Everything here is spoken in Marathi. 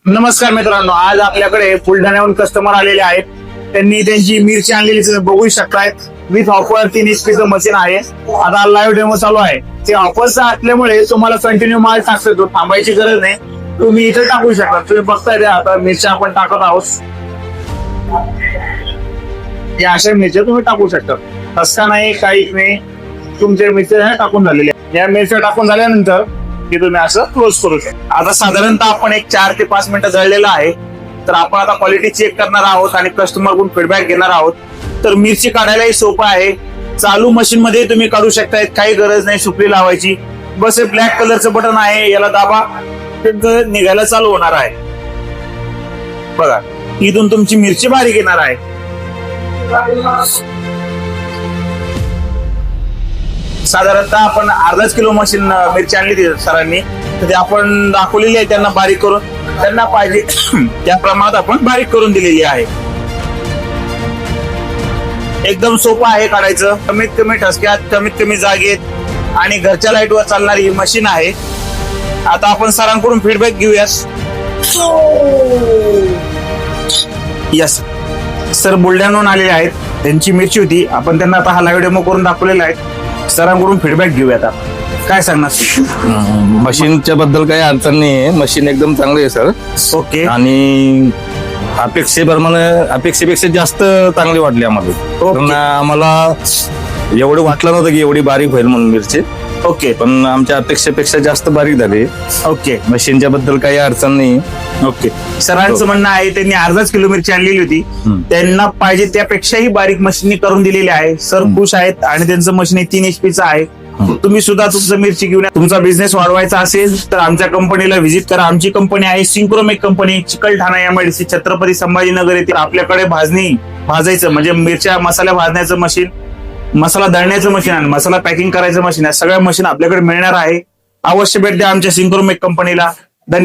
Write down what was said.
नमस्कार मित्रांनो, आज आपल्याकडे बुलढाण्याहून कस्टमर आलेले आहेत. त्यांनी त्यांची मिरची आणलेली तुम्ही बघू शकताय. विथ ऑफर 3 HP मशीन आहे. आता लाईव्ह डेमो चालू आहे. ते ऑफर्स असल्यामुळे तुम्हाला कंटिन्यू माल टाकतो येतो, थांबायची गरज नाही. तुम्ही इथे टाकू शकता. तुम्ही बघताय त्या आता मिरच्या आपण टाकत आहोत. या अशा मिरच्या तुम्ही टाकू शकता. तसं नाही, काहीच नाही. तुमच्या मिरच्या टाकून झालेल्या. या मिरच्या टाकून झाल्यानंतर की तुम्ही असं क्लोज करू शकता. आता साधारणतः आपण एक 4 ते 5 मिनिटं जळलेलं आहे. तर आपण आता क्वालिटी चेक करणार आहोत आणि कस्टमरकडून फीडबॅक घेणार आहोत. तर मिरची काढायलाही सोपं आहे. चालू मशीन मध्ये तुम्ही काढू शकताय, काही गरज नाही सुपली लावायची. बस हे ब्लॅक कलरचं बटन आहे, याला दाबा, निघायला चालू होणार आहे. बघा, इथून तुमची मिरची बारीक येणार आहे. साधारणतः आपण अर्धाच किलो मशीन मिरची आणली सरांनी, तर ते आपण दाखवलेली आहे त्यांना बारीक करून. त्यांना पाहिजे त्या प्रमाणात आपण बारीक करून दिलेली आहे. एकदम सोपं आहे काढायचं. कमीत कमी ठसक्यात, कमीत कमी जागेत आणि घरच्या लाईटवर चालणारी ही मशीन आहे. आता आपण सरांकडून फीडबॅक घेऊयास. यस सर बुलढाण्याहून आलेले आहेत. त्यांची मिरची होती, आपण त्यांना आता हा लाईव्ह डेमो करून दाखवलेला आहे. सरांकडून फीडबॅक घेऊया. आता काय सांगणार? मशीनच्या बद्दल काही अडचण नाही आहे. मशीन एकदम चांगली आहे सर. ओके. आणि अपेक्षेपेक्षा जास्त चांगली वाटली आम्हाला. कारण आम्हाला एवढं वाटलं नव्हतं की एवढी बारीक होईल म्हणून मिरची. ओके. पण आमच्या अपेक्षेपेक्षा जास्त बारीक झाली. ओके. मशीनच्या बद्दल काही अडचण नाही. ओके. सरांचं म्हणणं आहे त्यांनी अर्धाच किलो मिरची आणलेली होती, त्यांना पाहिजे त्यापेक्षाही बारीक मशीन करून दिलेली आहे. सर खुश आहेत आणि त्यांचं मशीन 3 HP आहे. तुम्ही सुद्धा तुमचं मिरची घेऊन तुमचा बिझनेस वाढवायचा असेल तर आमच्या कंपनीला व्हिजिट करा. आमची कंपनी आहे Synchromech company, Chikalthana MIDC, Chhatrapati Sambhajinagar येथे. आपल्याकडे भाजायचं म्हणजे मिरच्या मसाला भाजण्याचं मशीन, मसाला दळण्याचं मशीन आणि मसाला पॅकिंग करायचं मशीन, या सगळ्या मशीन आपल्याकडे मिळणार आहे. अवश्य भेट द्या आमच्या सिंक्रोमेक कंपनीला. धन्यवाद.